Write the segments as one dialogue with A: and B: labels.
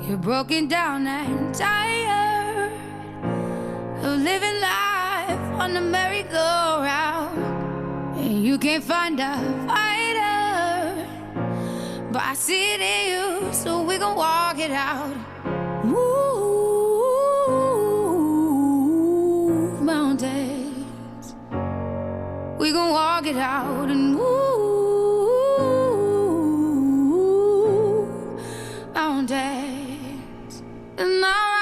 A: You're broken down and tired of living life on the merry-go-round, and you can't find a fighter, but I see it in you, so we gon' walk it out. Move mountains, we gon' walk it out and move mountains. And I'll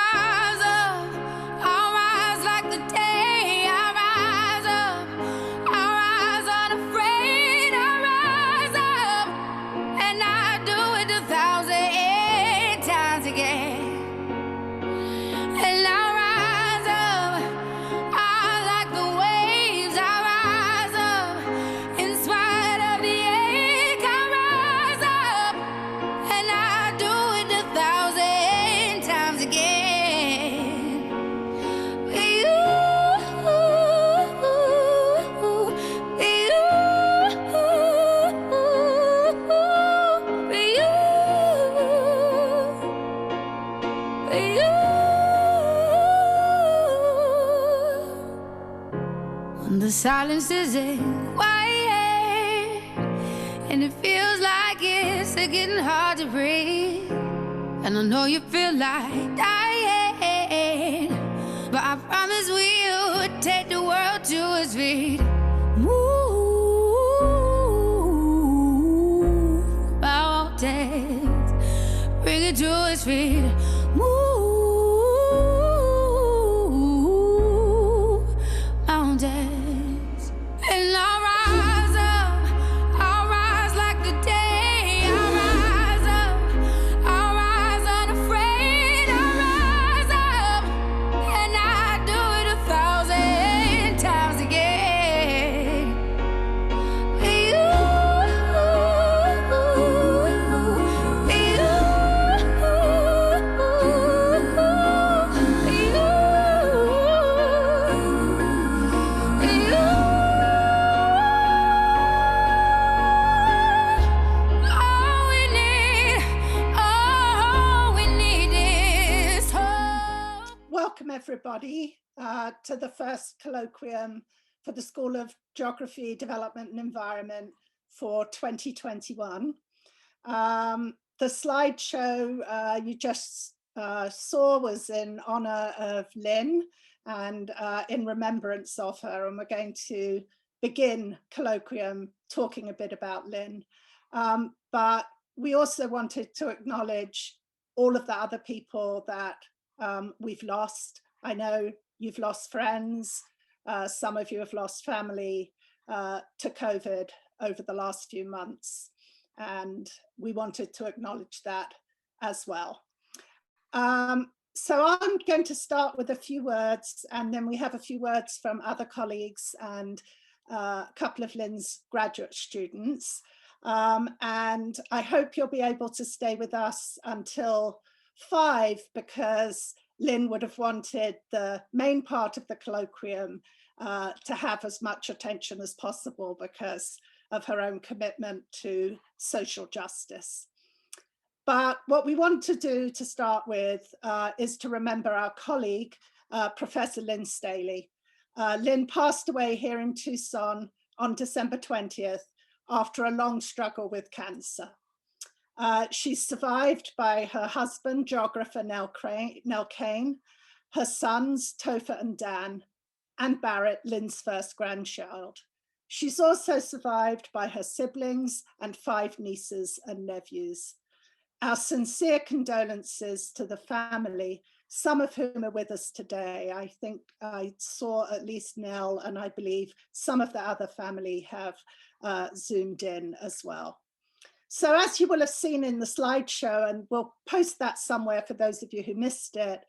A: rise like the day. I'll rise unafraid. I'll rise up, and I'll do it 1,000 times again. And I'll rise up, I like the waves. I'll rise up, in spite of the ache. I'll rise up, and I'll do it 1,000 times again. When the silence isn't quiet and it feels like it's getting hard to breathe, and I know you feel like dying, but I promise we'll take the world to its feet. Move mountains, bring it to its feet. Move mountains, and I'll rise like the day. I'll rise unafraid. I'll rise up, and I'll do it 1,000 times again. All we need is hope.
B: Welcome everybody to the first colloquium for the School of Geography, Development and Environment for 2021. The slideshow you just saw was in honor of Lynn and in remembrance of her, and we're going to begin colloquium talking a bit about Lynn. But we also wanted to acknowledge all of the other people that we've lost. I know you've lost friends, some of you have lost family to COVID over the last few months, and we wanted to acknowledge that as well. So I'm going to start with a few words, and then we have a few words from other colleagues and a couple of Lynn's graduate students. And I hope you'll be able to stay with us until 5, because Lynn would have wanted the main part of the colloquium to have as much attention as possible because of her own commitment to social justice. But what we want to do to start with is to remember our colleague, Professor Lynn Staeheli. Lynn passed away here in Tucson on December 20th after a long struggle with cancer. She's survived by her husband, geographer Nell Kane, her sons, Topher and Dan, and Barrett, Lynn's first grandchild. She's also survived by her siblings and 5 nieces and nephews. Our sincere condolences to the family, some of whom are with us today. I think I saw at least Nell, and I believe some of the other family have zoomed in as well. So as you will have seen in the slideshow, and we'll post that somewhere for those of you who missed it,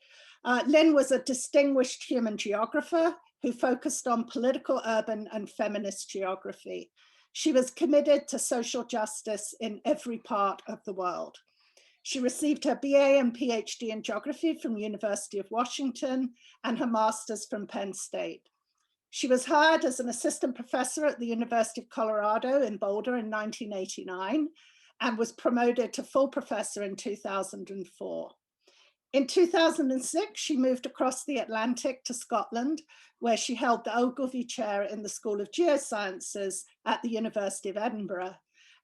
B: Lynn was a distinguished human geographer who focused on political, urban, and feminist geography. She was committed to social justice in every part of the world. She received her BA and PhD in geography from University of Washington and her master's from Penn State. She was hired as an assistant professor at the University of Colorado in Boulder in 1989 and was promoted to full professor in 2004. In 2006, she moved across the Atlantic to Scotland, where she held the Ogilvy Chair in the School of Geosciences at the University of Edinburgh.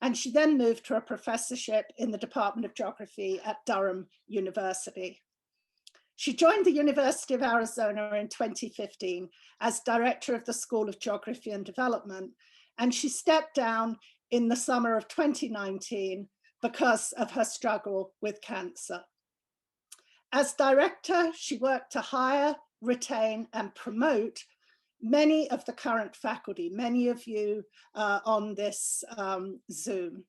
B: And she then moved to a professorship in the Department of Geography at Durham University. She joined the University of Arizona in 2015 as director of the School of Geography and Development, and she stepped down in the summer of 2019 because of her struggle with cancer. As director, she worked to hire, retain, and promote many of the current faculty, many of you on this Zoom.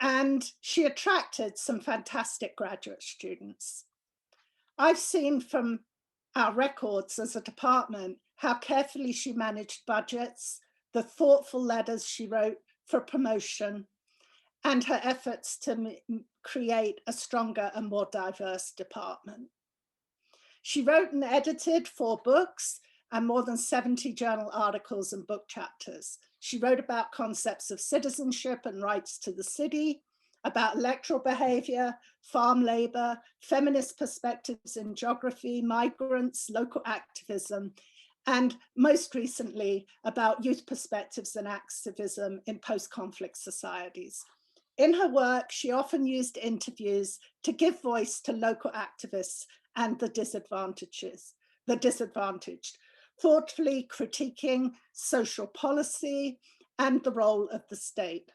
B: And she attracted some fantastic graduate students. I've seen from our records as a department how carefully she managed budgets, the thoughtful letters she wrote for promotion, and her efforts to create a stronger and more diverse department. She wrote and edited 4 books and more than 70 journal articles and book chapters. She wrote about concepts of citizenship and rights to the city, about electoral behavior, farm labor, feminist perspectives in geography, migrants, local activism, and most recently about youth perspectives and activism in post-conflict societies. In her work, she often used interviews to give voice to local activists and the disadvantaged, thoughtfully critiquing social policy and the role of the state.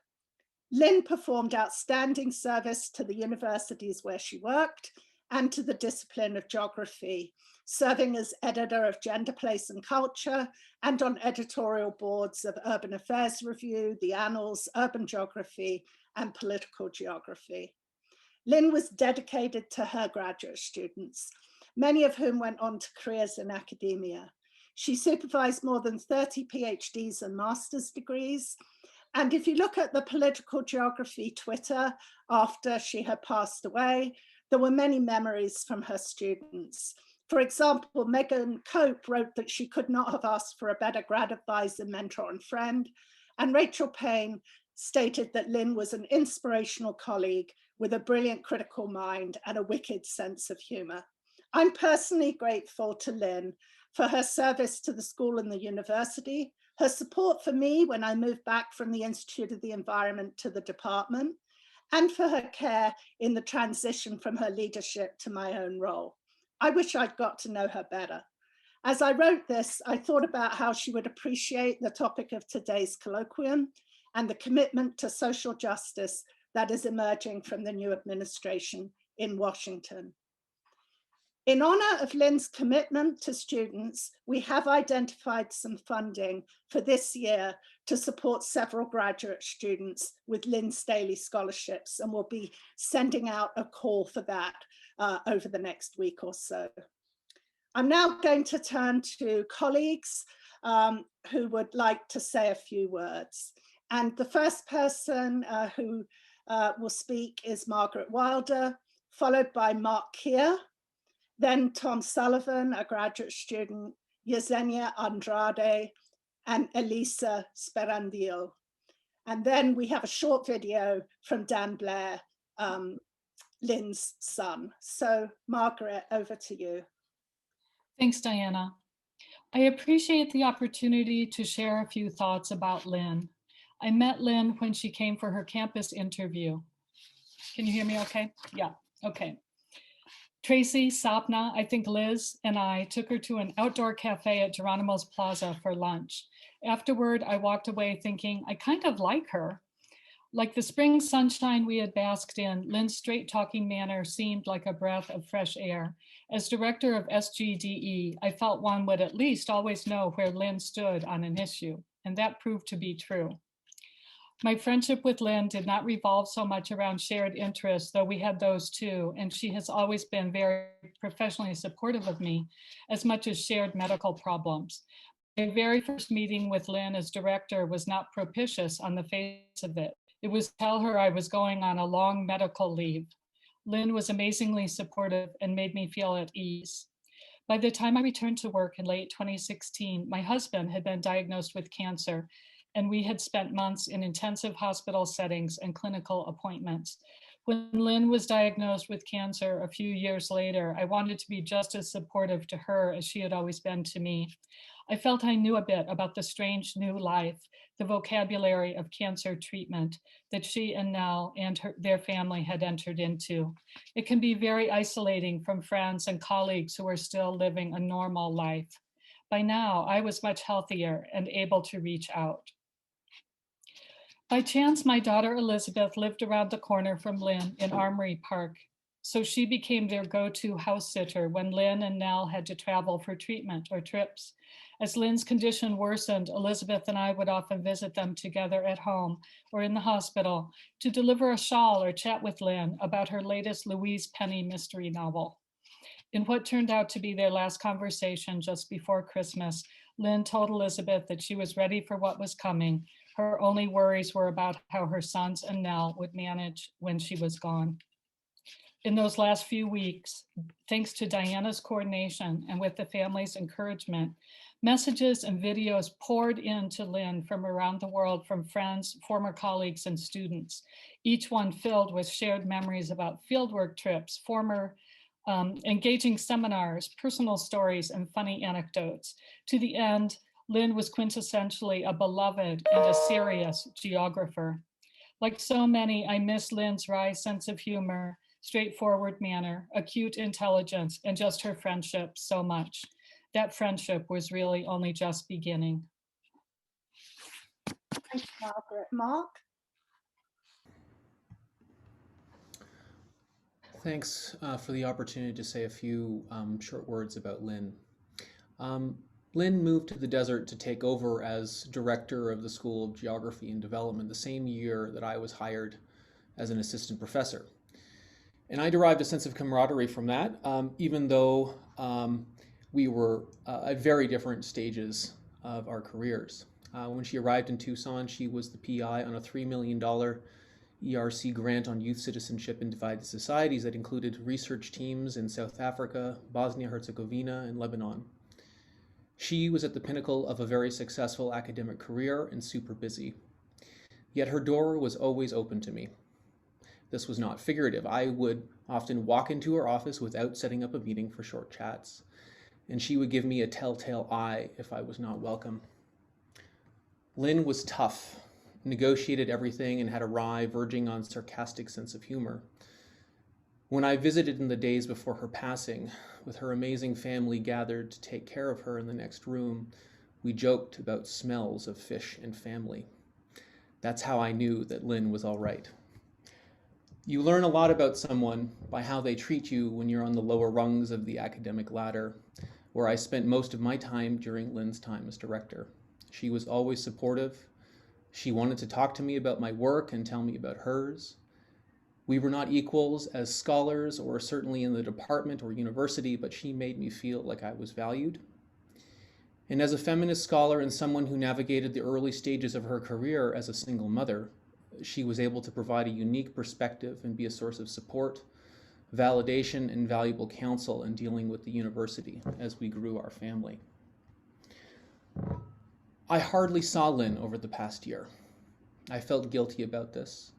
B: Lynn performed outstanding service to the universities where she worked and to the discipline of geography, serving as editor of Gender, Place and Culture and on editorial boards of Urban Affairs Review, The Annals, Urban Geography, and Political Geography. Lynn was dedicated to her graduate students, many of whom went on to careers in academia. She supervised more than 30 PhDs and master's degrees. And if you look at the Political Geography Twitter after she had passed away, there were many memories from her students. For example, Megan Cope wrote that she could not have asked for a better grad advisor, mentor, and friend. And Rachel Payne stated that Lynn was an inspirational colleague with a brilliant critical mind and a wicked sense of humor. I'm personally grateful to Lynn for her service to the school and the university, her support for me when I moved back from the Institute of the Environment to the department, and for her care in the transition from her leadership to my own role. I wish I'd got to know her better. As I wrote this, I thought about how she would appreciate the topic of today's colloquium and the commitment to social justice that is emerging from the new administration in Washington. In honor of Lynn's commitment to students, we have identified some funding for this year to support several graduate students with Lynn Staeheli scholarships, and we'll be sending out a call for that over the next week or so. I'm now going to turn to colleagues who would like to say a few words. And the first person who will speak is Margaret Wilder, followed by Mark Keir, then Tom Sullivan, a graduate student, Yesenia Andrade, and Elisa Sperandillo. And then we have a short video from Dan Blair, Lynn's son. So Margaret, over to you.
C: Thanks, Diana. I appreciate the opportunity to share a few thoughts about Lynn. I met Lynn when she came for her campus interview. Can you hear me okay? Yeah, okay. Tracy, Sapna, I think Liz, and I took her to an outdoor cafe at Geronimo's Plaza for lunch. Afterward, I walked away thinking, I kind of like her. Like the spring sunshine we had basked in, Lynn's straight-talking manner seemed like a breath of fresh air. As director of SGDE, I felt one would at least always know where Lynn stood on an issue, and that proved to be true. My friendship with Lynn did not revolve so much around shared interests, though we had those too, and she has always been very professionally supportive of me, as much as shared medical problems. My very first meeting with Lynn as director was not propitious on the face of it. It was to tell her I was going on a long medical leave. Lynn was amazingly supportive and made me feel at ease. By the time I returned to work in late 2016, my husband had been diagnosed with cancer, and we had spent months in intensive hospital settings and clinical appointments. When Lynn was diagnosed with cancer a few years later, I wanted to be just as supportive to her as she had always been to me. I felt I knew a bit about the strange new life, the vocabulary of cancer treatment that she and Nell and their family had entered into. It can be very isolating from friends and colleagues who are still living a normal life. By now, I was much healthier and able to reach out. By chance, my daughter Elizabeth lived around the corner from Lynn in Armory Park, so she became their go-to house sitter when Lynn and Nell had to travel for treatment or trips. As Lynn's condition worsened, Elizabeth and I would often visit them together at home or in the hospital to deliver a shawl or chat with Lynn about her latest Louise Penny mystery novel. In what turned out to be their last conversation just before Christmas, Lynn told Elizabeth that she was ready for what was coming. Her only worries were about how her sons and Nell would manage when she was gone. In those last few weeks, thanks to Diana's coordination and with the family's encouragement, messages and videos poured in to Lynn from around the world from friends, former colleagues, and students, each one filled with shared memories about fieldwork trips, former engaging seminars, personal stories, and funny anecdotes. To the end, Lynn was quintessentially a beloved and a serious geographer. Like so many, I miss Lynn's wry sense of humor, straightforward manner, acute intelligence, and just her friendship so much. That friendship was really only just beginning.
B: Thank you, Margaret. Mark?
D: Thanks for the opportunity to say a few short words about Lynn. Lynn moved to the desert to take over as director of the School of Geography and Development the same year that I was hired as an assistant professor. And I derived a sense of camaraderie from that, even though we were at very different stages of our careers. When she arrived in Tucson, she was the PI on a $3 million ERC grant on youth citizenship in divided societies that included research teams in South Africa, Bosnia-Herzegovina, and Lebanon. She was at the pinnacle of a very successful academic career and super busy. Yet her door was always open to me. This was not figurative. I would often walk into her office without setting up a meeting for short chats, and she would give me a telltale eye if I was not welcome. Lynn was tough, negotiated everything, and had a wry, verging on sarcastic sense of humor. When I visited in the days before her passing, with her amazing family gathered to take care of her in the next room, we joked about smells of fish and family. That's how I knew that Lynn was all right. You learn a lot about someone by how they treat you when you're on the lower rungs of the academic ladder, where I spent most of my time during Lynn's time as director. She was always supportive. She wanted to talk to me about my work and tell me about hers. We were not equals as scholars or certainly in the department or university, but she made me feel like I was valued. And as a feminist scholar and someone who navigated the early stages of her career as a single mother, she was able to provide a unique perspective and be a source of support, validation, and valuable counsel in dealing with the university as we grew our family. I hardly saw Lynn over the past year. I felt guilty about this,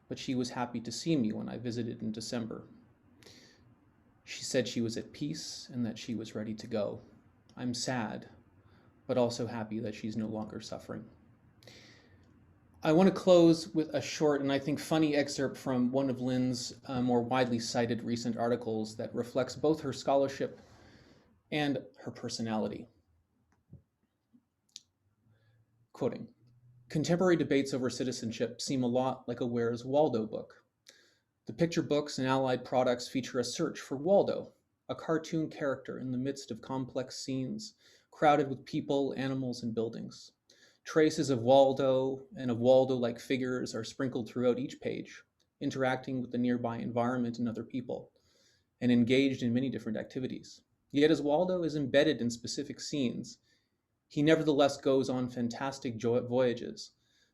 D: but she was happy to see me when I visited in December. She said she was at peace and that she was ready to go. I'm sad, but also happy that she's no longer suffering. I want to close with a short and I think funny excerpt from one of Lynn's more widely cited recent articles that reflects both her scholarship and her personality. Quoting, "Contemporary debates over citizenship seem a lot like a Where's Waldo book. The picture books and allied products feature a search for Waldo, a cartoon character in the midst of complex scenes, crowded with people, animals, and buildings. Traces of Waldo and of Waldo-like figures are sprinkled throughout each page, interacting with the nearby environment and other people, and engaged in many different activities. Yet as Waldo is embedded in specific scenes, he nevertheless goes on fantastic voyages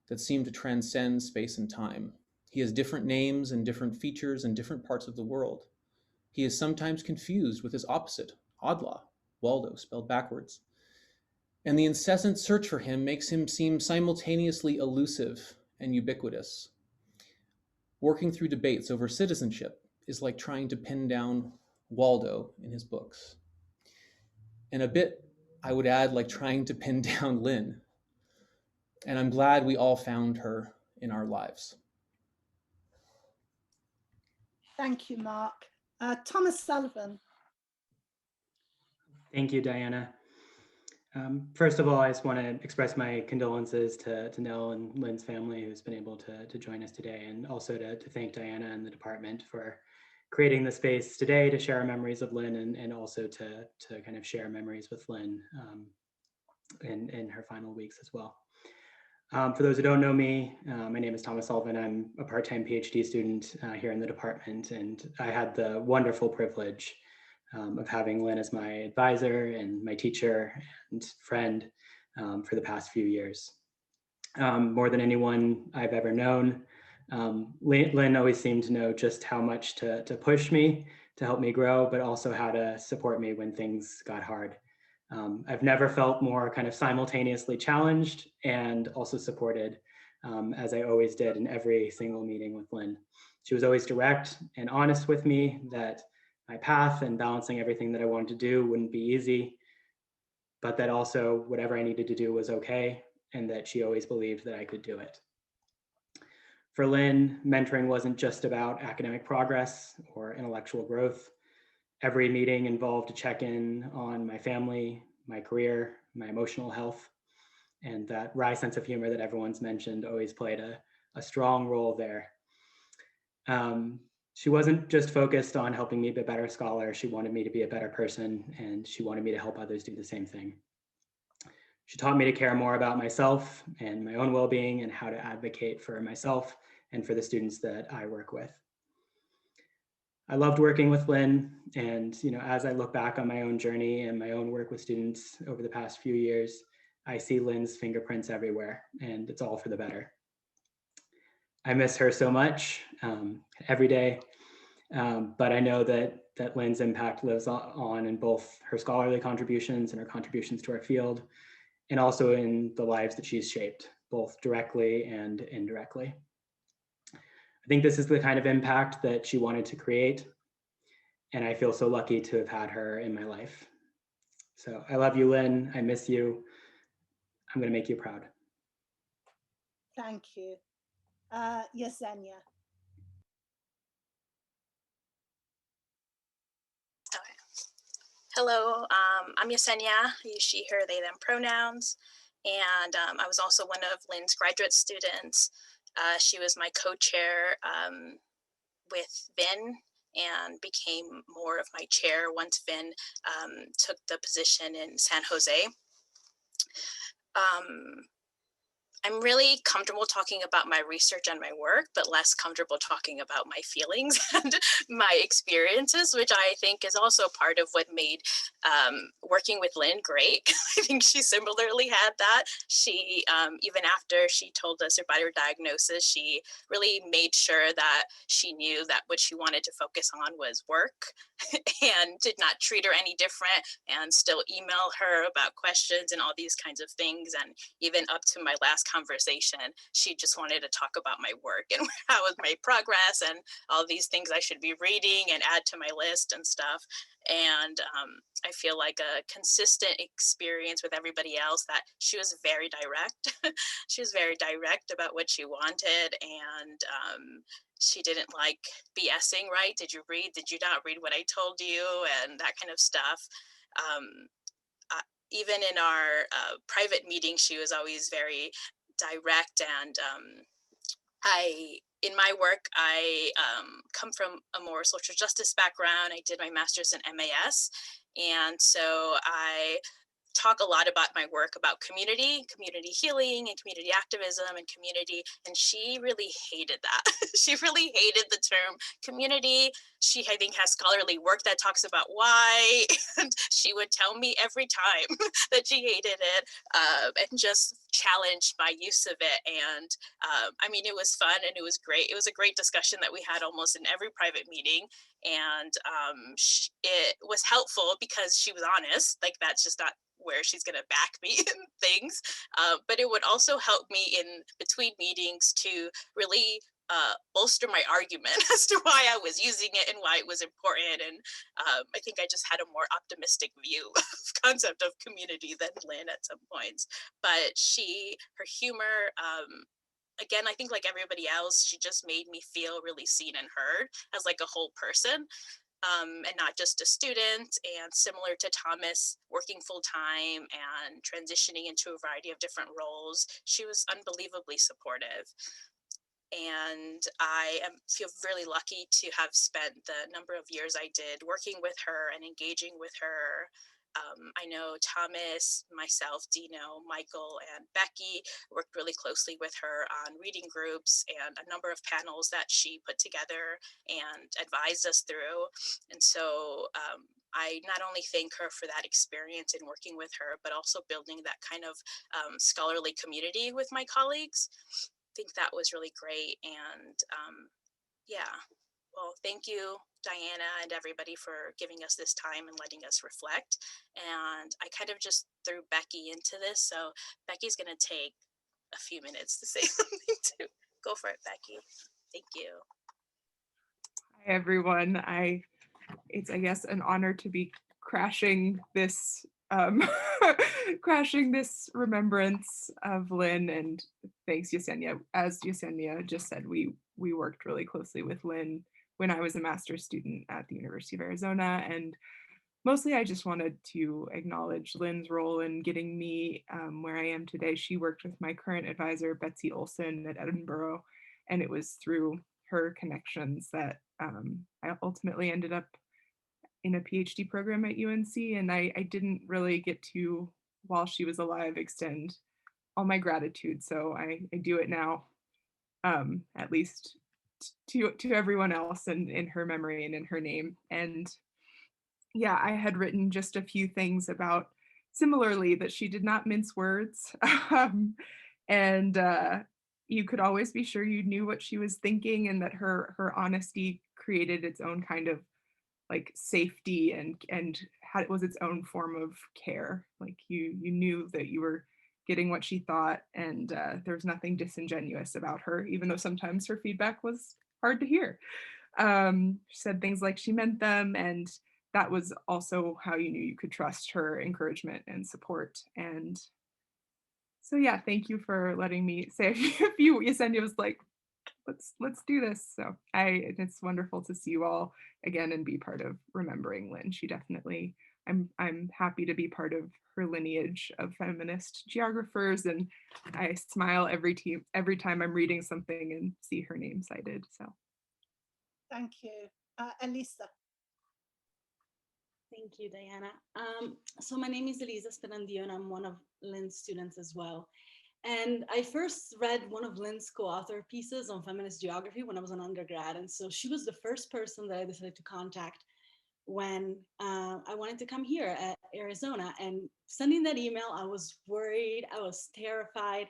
D: that seem to transcend space and time. He has different names and different features in different parts of the world. He is sometimes confused with his opposite, Odlaw, Waldo spelled backwards. And the incessant search for him makes him seem simultaneously elusive and ubiquitous. Working through debates over citizenship is like trying to pin down Waldo in his books. And a bit, I would add, like trying to pin down Lynn. And I'm glad we all found her in our lives.
B: Thank you, Mark. Thomas Sullivan.
E: Thank you, Diana. First of all, I just want to express my condolences to Nell and Lynn's family who's been able to join us today, and also to thank Diana and the department for creating the space today to share our memories of Lynn, and also to kind of share memories with Lynn in her final weeks as well. For those who don't know me, my name is Thomas Sullivan. I'm a part-time PhD student here in the department, and I had the wonderful privilege of having Lynn as my advisor and my teacher and friend for the past few years. More than anyone I've ever known, Lynn always seemed to know just how much to push me, to help me grow, but also how to support me when things got hard. I've never felt more kind of simultaneously challenged and also supported, as I always did in every single meeting with Lynn. She was always direct and honest with me that my path and balancing everything that I wanted to do wouldn't be easy, but that also whatever I needed to do was okay, and that she always believed that I could do it. For Lynn, mentoring wasn't just about academic progress or intellectual growth. Every meeting involved a check-in on my family, my career, my emotional health, and that wry sense of humor that everyone's mentioned always played a strong role there. She wasn't just focused on helping me be a better scholar. She wanted me to be a better person, and she wanted me to help others do the same thing. She taught me to care more about myself and my own well-being and how to advocate for myself and for the students that I work with. I loved working with Lynn, and as I look back on my own journey and my own work with students over the past few years, I see Lynn's fingerprints everywhere, and it's all for the better. I miss her so much every day, but I know that Lynn's impact lives on in both her scholarly contributions and her contributions to our field, and also in the lives that she's shaped, both directly and indirectly. I think this is the kind of impact that she wanted to create, and I feel so lucky to have had her in my life. So I love you, Lynn. I miss you. I'm going to make you proud.
B: Thank you. Yesenia.
F: Hello, I'm Yesenia. I use she, her, they, them pronouns. And I was also one of Lynn's graduate students. She was my co-chair with Vin and became more of my chair once Vin took the position in San Jose. I'm really comfortable talking about my research and my work, but less comfortable talking about my feelings and my experiences, which I think is also part of what made working with Lynn great. I think she similarly had that. She, even after she told us about her diagnosis, she really made sure that she knew that what she wanted to focus on was work and did not treat her any different, and still email her about questions and all these kinds of things. And even up to my last conversation, she just wanted to talk about my work and how was my progress and all these things I should be reading and add to my list and stuff. And I feel like a consistent experience with everybody else, that she was very direct. She was very direct about what she wanted, and she didn't like BSing, right? Did you read? Did you not read what I told you? And that kind of stuff. Even in our private meetings, she was always very direct. And in my work, I come from a more social justice background. I did my master's in MAS. And so I talk a lot about my work about community healing and community activism and community. And she really hated that. She really hated the term community. She, I think, has scholarly work that talks about why. And she would tell me every time that she hated it and just challenged my use of it. And I mean, it was fun and it was great. It was a great discussion that we had almost in every private meeting. And it was helpful because she was honest. Like, that's just not where she's going to back me in things. But it would also help me in between meetings to really bolster my argument as to why I was using it and why it was important. And I think I just had a more optimistic view of concept of community than Lynn at some points. But her humor, again, I think like everybody else, she just made me feel really seen and heard as like a whole person. And not just a student. And similar to Thomas, working full time and transitioning into a variety of different roles, she was unbelievably supportive. And I feel really lucky to have spent the number of years I did working with her and engaging with her. I know Thomas, myself, Dino, Michael, and Becky worked really closely with her on reading groups and a number of panels that she put together and advised us through. And so I not only thank her for that experience in working with her, but also building that kind of scholarly community with my colleagues. I think that was really great. And yeah, well, thank you, Diana, and everybody for giving us this time and letting us reflect. And I kind of just threw Becky into this. So Becky's going to take a few minutes to say something too. Go for it, Becky. Thank you.
G: Hi, everyone. It's, I guess, an honor to be crashing this crashing this remembrance of Lynn, and thanks, Yesenia. As Yesenia just said, we worked really closely with Lynn when I was a master's student at the University of Arizona, and mostly I just wanted to acknowledge Lynn's role in getting me where I am today. She worked with my current advisor, Betsy Olson, at Edinburgh, and it was through her connections that I ultimately ended up in a PhD program at UNC, and I didn't really get to, while she was alive, extend all my gratitude. So I do it now, at least to everyone else, and in her memory and in her name. And yeah, I had written just a few things about, similarly, that she did not mince words, and you could always be sure you knew what she was thinking, and that her honesty created its own kind of like safety, and it was its own form of care. Like you knew that you were getting what she thought, and there's nothing disingenuous about her, even though sometimes her feedback was hard to hear. She said things like she meant them, and that was also how you knew you could trust her encouragement and support. And so yeah, thank you for letting me say a few. Yesenia was like, let's do this. So it's wonderful to see you all again and be part of remembering Lynn. She definitely, I'm happy to be part of her lineage of feminist geographers, and I smile every time I'm reading something and see her name cited. So
B: Thank you. Elisa.
H: Thank you, Diana. So my name is Elisa Sperandio, and I'm one of Lynn's students as well. And I first read one of Lynn's co-author pieces on feminist geography when I was an undergrad. And so she was the first person that I decided to contact when I wanted to come here at Arizona. And sending that email, I was worried, I was terrified,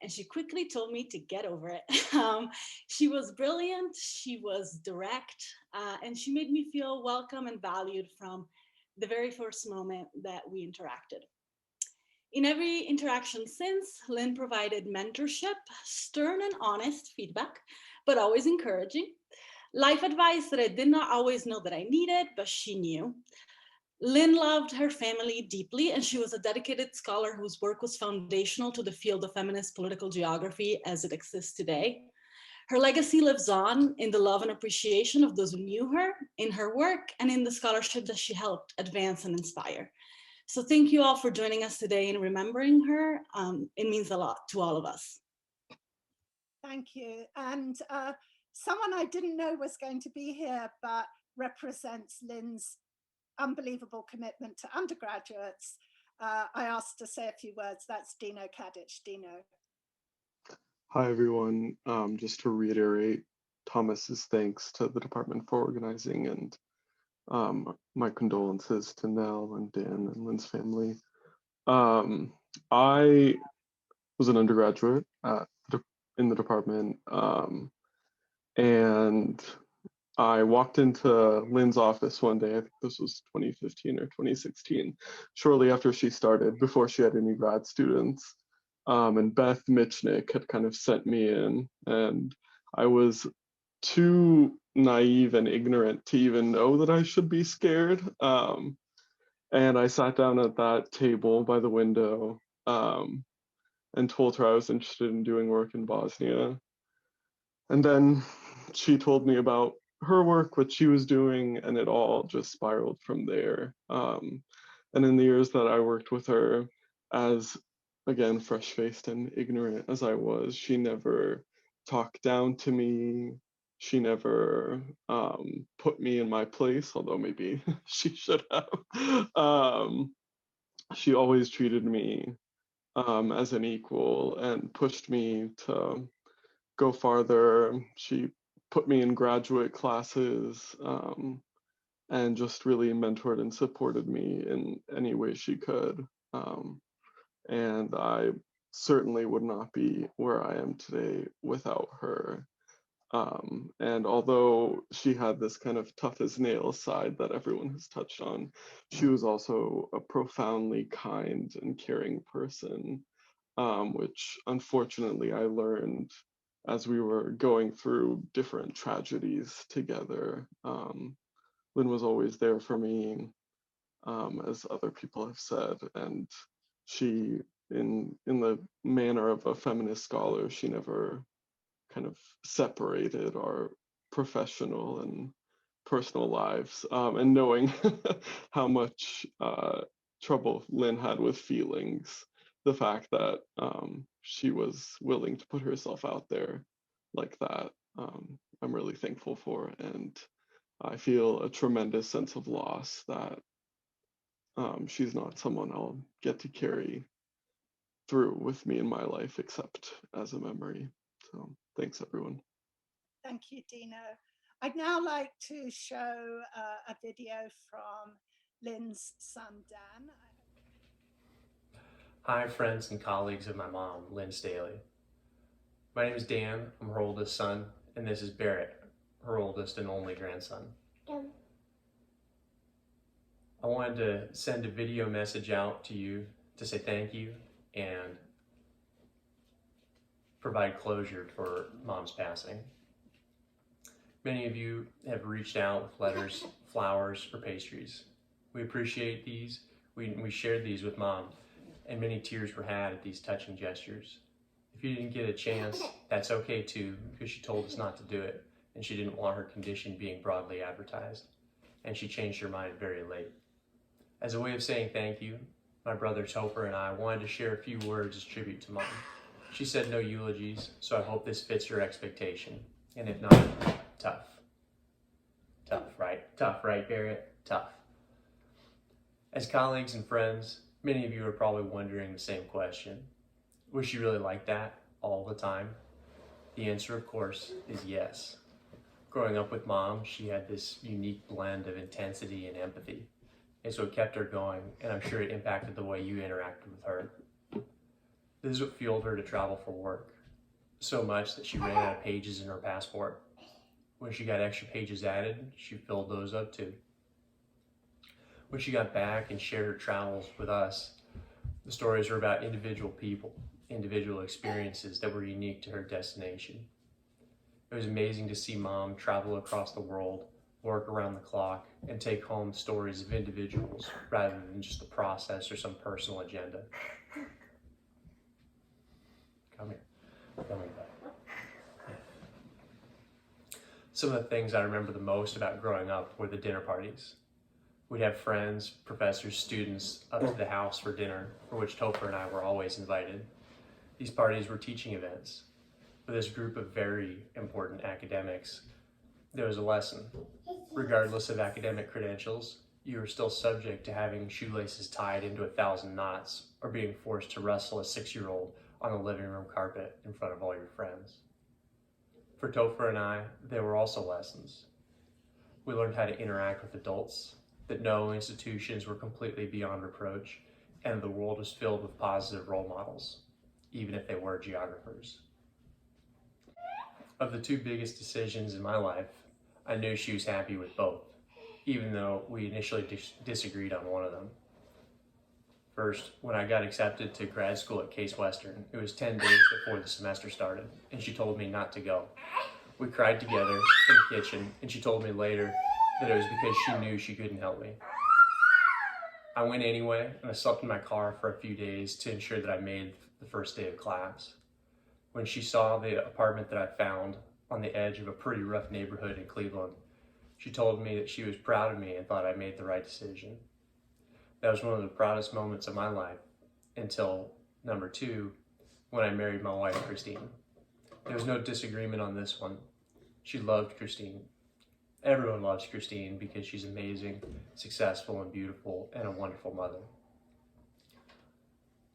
H: and she quickly told me to get over it. She was brilliant, she was direct, and she made me feel welcome and valued from the very first moment that we interacted. In every interaction since, Lynn provided mentorship, stern and honest feedback, but always encouraging. Life advice that I did not always know that I needed, but she knew. Lynn loved her family deeply, and she was a dedicated scholar whose work was foundational to the field of feminist political geography as it exists today. Her legacy lives on in the love and appreciation of those who knew her, in her work, and in the scholarship that she helped advance and inspire. So thank you all for joining us today in remembering her. It means a lot to all of us.
B: Thank you. And someone I didn't know was going to be here, but represents Lynn's unbelievable commitment to undergraduates. I asked to say a few words. That's Dino Kadic. Dino.
I: Hi, everyone. Just to reiterate Thomas's thanks to the department for organizing, and my condolences to Nell and Dan and Lynn's family. I was an undergraduate in the department, and I walked into Lynn's office one day, I think this was 2015 or 2016, shortly after she started, before she had any grad students. And Beth Michnick had kind of sent me in, and I was too naive and ignorant to even know that I should be scared. And I sat down at that table by the window and told her I was interested in doing work in Bosnia. And then she told me about her work, what she was doing, and it all just spiraled from there. And in the years that I worked with her, as again, fresh faced and ignorant as I was, she never talked down to me. She never put me in my place, although maybe she should have. She always treated me as an equal and pushed me to go farther. She put me in graduate classes and just really mentored and supported me in any way she could. And I certainly would not be where I am today without her. And although she had this kind of tough as nails side that everyone has touched on, she was also a profoundly kind and caring person, which unfortunately I learned as we were going through different tragedies together. Lynn was always there for me, as other people have said, and she, in the manner of a feminist scholar, she never kind of separated our professional and personal lives. And knowing how much trouble Lynn had with feelings, the fact that she was willing to put herself out there like that, I'm really thankful for. And I feel a tremendous sense of loss that she's not someone I'll get to carry through with me in my life, except as a memory. So thanks, everyone.
B: Thank you, Dino. I'd now like to show a video from Lynn's son, Dan.
J: Hi, friends and colleagues of my mom, Lynn Staeheli. My name is Dan, I'm her oldest son, and this is Barrett, her oldest and only grandson. I wanted to send a video message out to you to say thank you and provide closure for Mom's passing. Many of you have reached out with letters, flowers, or pastries. We appreciate these. We shared these with Mom, and many tears were had at these touching gestures. If you didn't get a chance, that's okay too, because she told us not to do it, and she didn't want her condition being broadly advertised, and she changed her mind very late. As a way of saying thank you, my brother Topher and I wanted to share a few words as tribute to Mom. She said no eulogies, so I hope this fits her expectation, and if not, tough. Tough, right? Tough, right, Barrett? Tough. As colleagues and friends, many of you are probably wondering the same question. Was she really like that all the time? The answer, of course, is yes. Growing up with Mom, she had this unique blend of intensity and empathy. And so it kept her going, and I'm sure it impacted the way you interacted with her. This is what fueled her to travel for work, so much that she ran out of pages in her passport. When she got extra pages added, she filled those up too. When she got back and shared her travels with us, the stories were about individual people, individual experiences that were unique to her destination. It was amazing to see Mom travel across the world, work around the clock, and take home stories of individuals rather than just a process or some personal agenda. Come here. Come here, buddy. Some of the things I remember the most about growing up were the dinner parties. We'd have friends, professors, students up to the house for dinner, for which Topher and I were always invited. These parties were teaching events. For this group of very important academics, there was a lesson. Regardless of academic credentials, you were still subject to having shoelaces tied into 1,000 knots or being forced to wrestle a 6-year-old on a living room carpet in front of all your friends. For Topher and I, there were also lessons. We learned how to interact with adults, that no institutions were completely beyond reproach, and the world was filled with positive role models, even if they were geographers. Of the two biggest decisions in my life, I knew she was happy with both, even though we initially disagreed on one of them. First, when I got accepted to grad school at Case Western, it was 10 days before the semester started, and she told me not to go. We cried together in the kitchen, and she told me later that it was because she knew she couldn't help me. I went anyway, and I slept in my car for a few days to ensure that I made the first day of class. When she saw the apartment that I found on the edge of a pretty rough neighborhood in Cleveland, she told me that she was proud of me and thought I made the right decision. That was one of the proudest moments of my life until number 2, when I married my wife, Christine. There was no disagreement on this one. She loved Christine. Everyone loves Christine because she's amazing, successful, and beautiful, and a wonderful mother.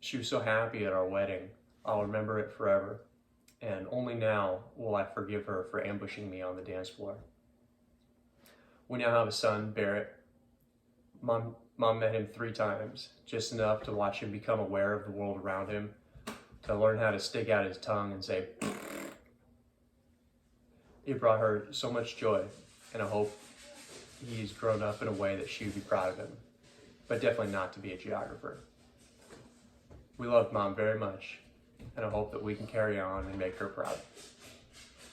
J: She was so happy at our wedding. I'll remember it forever, and only now will I forgive her for ambushing me on the dance floor. We now have a son, Barrett. Mom met him 3 times, just enough to watch him become aware of the world around him, to learn how to stick out his tongue and say, it brought her so much joy, and I hope he's grown up in a way that she would be proud of him, but definitely not to be a geographer. We love Mom very much, and I hope that we can carry on and make her proud.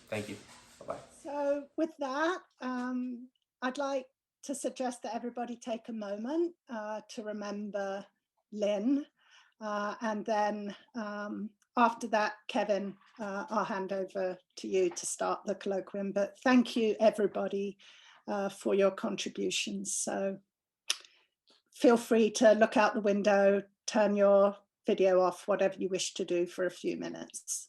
J: Thank you. Bye-bye.
B: So with that, I'd like to suggest that everybody take a moment to remember Lynn, and then after that, Kevin, I'll hand over to you to start the colloquium. But thank you, everybody, for your contributions. So feel free to look out the window, turn your video off, whatever you wish to do for a few minutes.